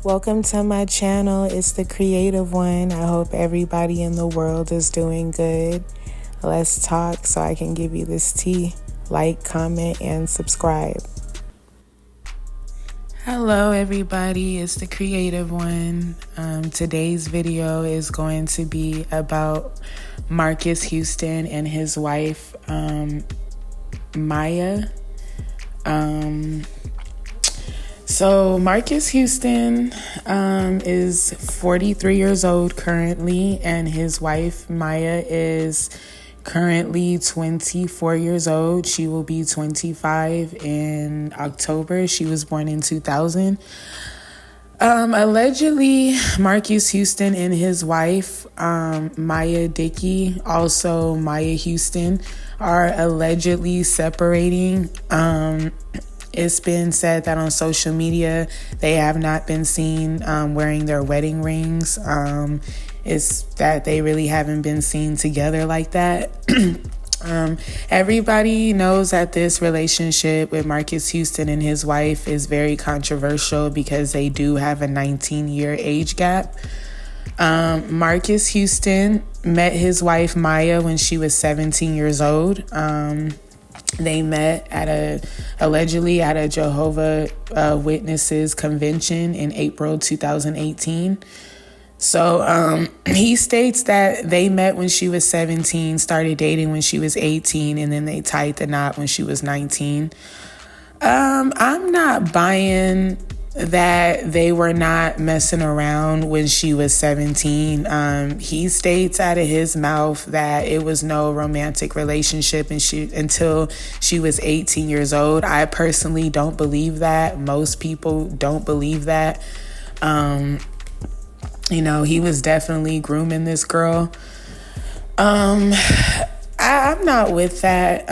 Welcome to my channel. It's the Creative One. I hope everybody in the world is doing good. Let's talk so I can give you this tea. Like, comment, and subscribe. Hello everybody, it's the Creative One. Today's video is going to be about Marques Houston and his wife, Miya. So Marques Houston is 43 years old currently, and his wife Miya is currently 24 years old. She will be 25 in October. She was born in 2000. Allegedly, Marques Houston and his wife, Miya Dickey, also Miya Houston, are allegedly separating. It's been said that on social media they have not been seen wearing their wedding rings. It's that they really haven't been seen together like that. Everybody knows that this relationship with Marques Houston and his wife is very controversial because they do have a 19-year age gap. Marques Houston met his wife Miya when she was 17 years old. They met allegedly at a Jehovah's Witnesses convention in April 2018. So he states that they met when she was 17, started dating when she was 18, and then they tied the knot when she was 19. I'm not buying that they were not messing around when she was 17. He states out of his mouth that it was no romantic relationship until she was 18 years old. I personally don't believe that. Most people don't believe that. He was definitely grooming this girl. I'm not with that.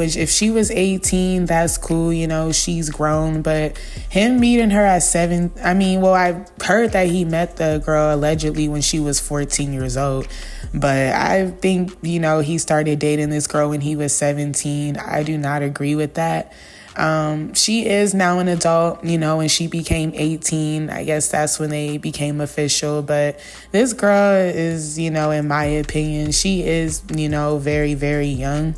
If she was 18, that's cool. She's grown, but him meeting her at I heard that he met the girl allegedly when she was 14 years old, but I think, he started dating this girl when he was 17. I do not agree with that. She is now an adult, and she became 18. I guess that's when they became official. But this girl is, in my opinion, she is, very, very young.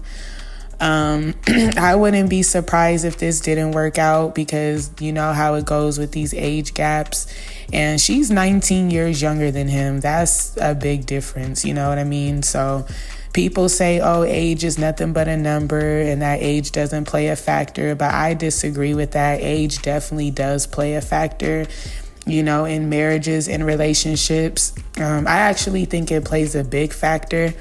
I wouldn't be surprised if this didn't work out because you know how it goes with these age gaps. And she's 19 years younger than him. That's a big difference. You know what I mean? So people say, oh, age is nothing but a number and that age doesn't play a factor. But I disagree with that. Age definitely does play a factor, in marriages and relationships. I actually think it plays a big factor.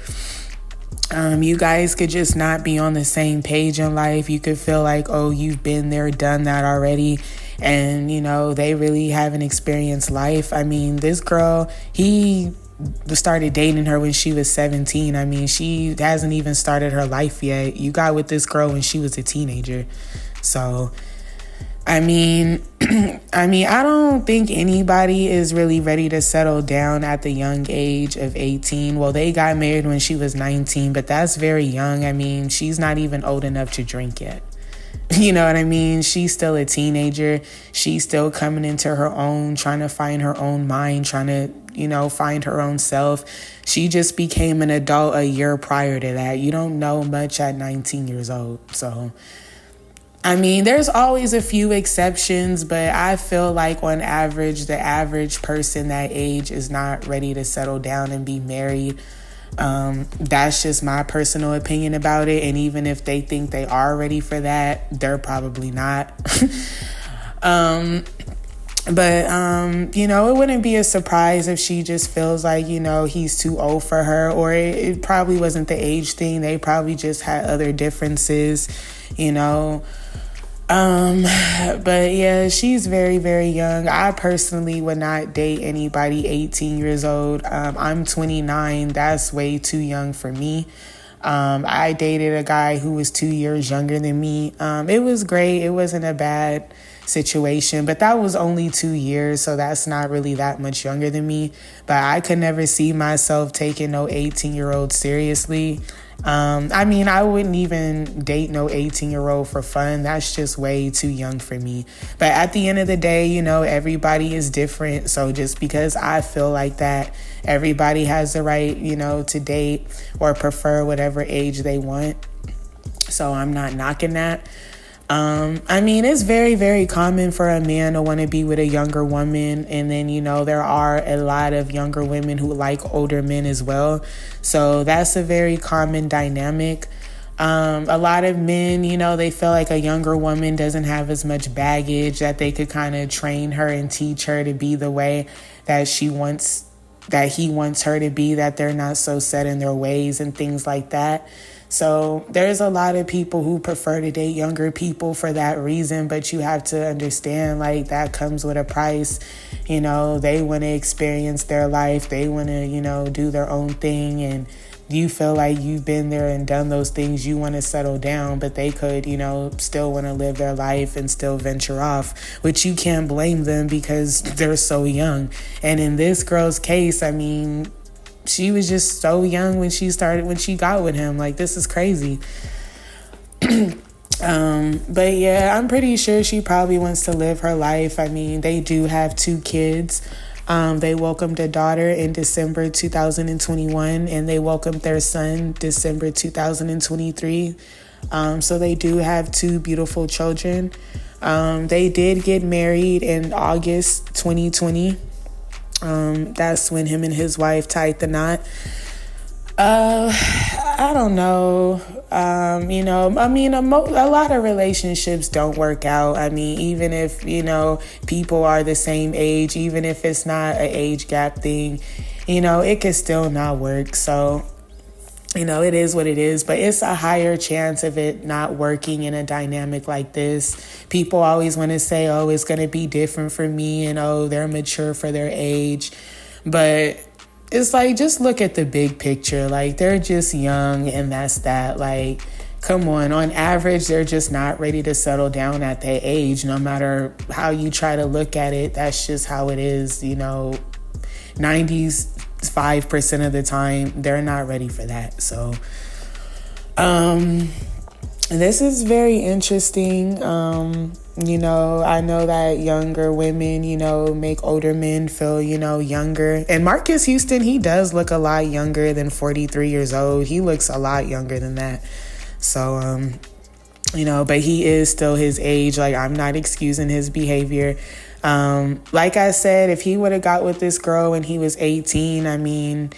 You guys could just not be on the same page in life. You could feel like, oh, you've been there, done that already. And, they really haven't experienced life. This girl, he started dating her when she was 17. She hasn't even started her life yet. You got with this girl when she was a teenager. So, I don't think anybody is really ready to settle down at the young age of 18. Well, they got married when she was 19, but that's very young. She's not even old enough to drink yet. You know what I mean? She's still a teenager. She's still coming into her own, trying to find her own mind, trying to, find her own self. She just became an adult a year prior to that. You don't know much at 19 years old. So, there's always a few exceptions, but I feel like on average, the average person that age is not ready to settle down and be married. That's just my personal opinion about it. And even if they think they are ready for that, they're probably not. It wouldn't be a surprise if she just feels like, he's too old for her, or it probably wasn't the age thing. They probably just had other differences, But yeah, she's very, very young. I personally would not date anybody 18 years old. I'm 29. That's way too young for me. I dated a guy who was 2 years younger than me. It was great. It wasn't a bad situation, but that was only 2 years, so that's not really that much younger than me. But I could never see myself taking no 18-year-old seriously. I mean, I wouldn't even date no 18-year-old for fun. That's just way too young for me. But at the end of the day, you know, everybody is different. So just because I feel like that, everybody has the right, you know, to date or prefer whatever age they want. So I'm not knocking that. I mean, it's very, very common for a man to want to be with a younger woman. And then, you know, there are a lot of younger women who like older men as well. So that's a very common dynamic. A lot of men, you know, they feel like a younger woman doesn't have as much baggage, that they could kind of train her and teach her to be the way that he wants her to be, that they're not so set in their ways and things like that. So there's a lot of people who prefer to date younger people for that reason, but you have to understand, like, that comes with a price. You know, they want to experience their life. They want to, you know, do their own thing, and you feel like you've been there and done those things. You want to settle down, but they could, you know, still want to live their life and still venture off, which you can't blame them because they're so young. And in this girl's case, I mean, she was just so young when she got with him. Like, this is crazy. But yeah, I'm pretty sure she probably wants to live her life. I mean, they do have 2 kids. They welcomed a daughter in December 2021, and they welcomed their son December 2023. So they do have 2 beautiful children. They did get married in August 2020. That's when him and his wife tied the knot. I don't know. You know, I mean, a lot of relationships don't work out. I mean, even if, you know, people are the same age, even if it's not an age gap thing, you know, it could still not work. So, you know, it is what it is, but it's a higher chance of it not working in a dynamic like this. People always want to say, oh, it's going to be different for me, and oh, they're mature for their age. But it's like, just look at the big picture. Like, they're just young, and that's that. Like, come on average, they're just not ready to settle down at their age. No matter how you try to look at it, that's just how it is. You know, 95% of the time, they're not ready for that. So, this is very interesting. You know, I know that younger women, you know, make older men feel, you know, younger. And Marques Houston, he does look a lot younger than 43 years old. He looks a lot younger than that. So, you know, but he is still his age. Like, I'm not excusing his behavior. Like I said, if he would have got with this girl when he was 18, I mean,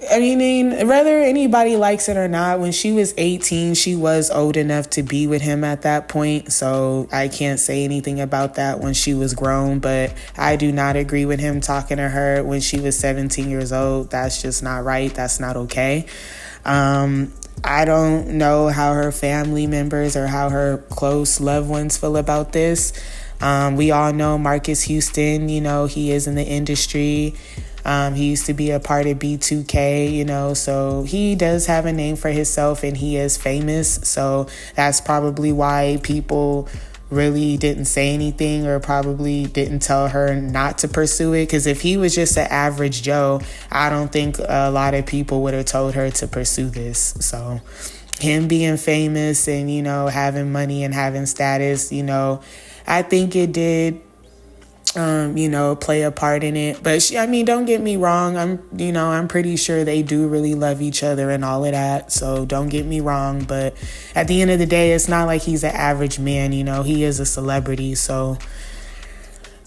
whether anybody likes it or not, when she was 18, she was old enough to be with him at that point. So I can't say anything about that when she was grown, but I do not agree with him talking to her when she was 17 years old. That's just not right. That's not okay. I don't know how her family members or how her close loved ones feel about this. We all know Marques Houston, you know, he is in the industry. He used to be a part of B2K, you know, so he does have a name for himself, and he is famous. So that's probably why people really didn't say anything, or probably didn't tell her not to pursue it. Because if he was just an average Joe, I don't think a lot of people would have told her to pursue this. So him being famous and, you know, having money and having status, you know, I think it did, you know, play a part in it. But don't get me wrong. I'm pretty sure they do really love each other and all of that. So don't get me wrong. But at the end of the day, it's not like he's an average man. You know, he is a celebrity. So,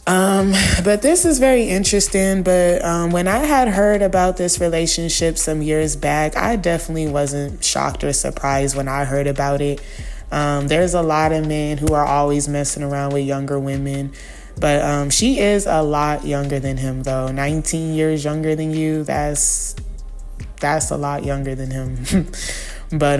but this is very interesting. But when I had heard about this relationship some years back, I definitely wasn't shocked or surprised when I heard about it. There's a lot of men who are always messing around with younger women. But she is a lot younger than him, though. 19 years younger than you, that's a lot younger than him. But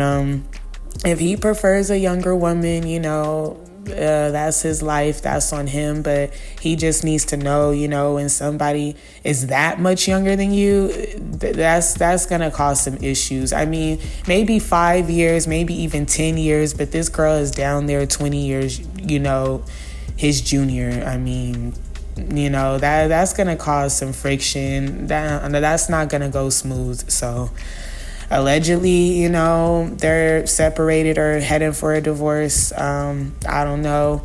if he prefers a younger woman, you know, that's his life, that's on him. But he just needs to know, you know, when somebody is that much younger than you, that's gonna cause some issues. I mean, maybe 5 years, maybe even 10 years, but this girl is down there 20 years, you know, his junior. I mean, you know, that's gonna cause some friction. That's not gonna go smooth. So allegedly, you know, they're separated or heading for a divorce. I don't know.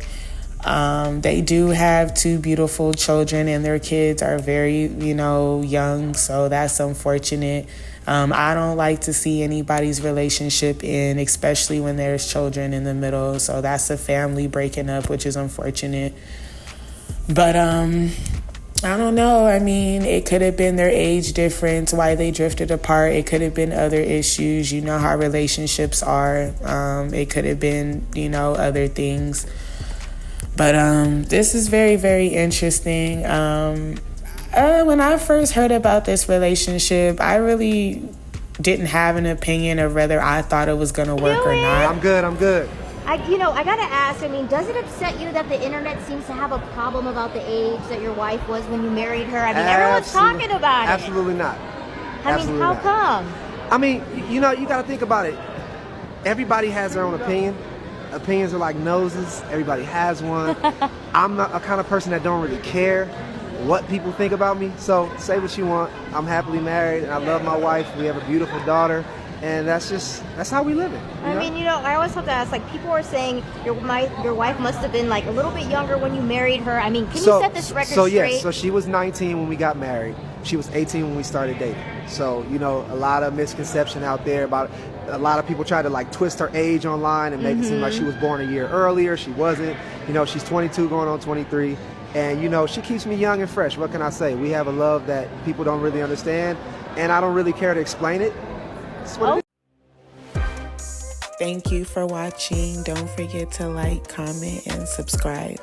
They do have 2 beautiful children, and their kids are very, you know, young, so that's unfortunate. I don't like to see anybody's relationship end, especially when there's children in the middle, so that's a family breaking up, which is unfortunate. But I don't know. I mean, it could have been their age difference, why they drifted apart. It could have been other issues. You know how relationships are. It could have been, you know, other things. But this is very, very interesting. When I first heard about this relationship, I really didn't have an opinion of whether I thought it was going to work or not. I'm good. I gotta ask, I mean, does it upset you that the internet seems to have a problem about the age that your wife was when you married her? I mean, everyone's talking about it. Absolutely not. I mean, how come? I mean, you know, you gotta think about it. Everybody has their own opinion. Opinions are like noses. Everybody has one. I'm not a kind of person that don't really care what people think about me. So say what you want. I'm happily married and I love my wife. We have a beautiful daughter. And that's how we live it. I mean, you know, I always have to ask, like, people are saying your wife must have been like a little bit younger when you married her. I mean, can you set this record straight? Yeah, so she was 19 when we got married. She was 18 when we started dating. So, you know, a lot of misconception out there about a lot of people try to like twist her age online and make it seem like she was born a year earlier. She wasn't. You know, she's 22 going on 23. And, you know, she keeps me young and fresh. What can I say? We have a love that people don't really understand. And I don't really care to explain it. Thank you for watching. Don't forget to like, comment, and subscribe.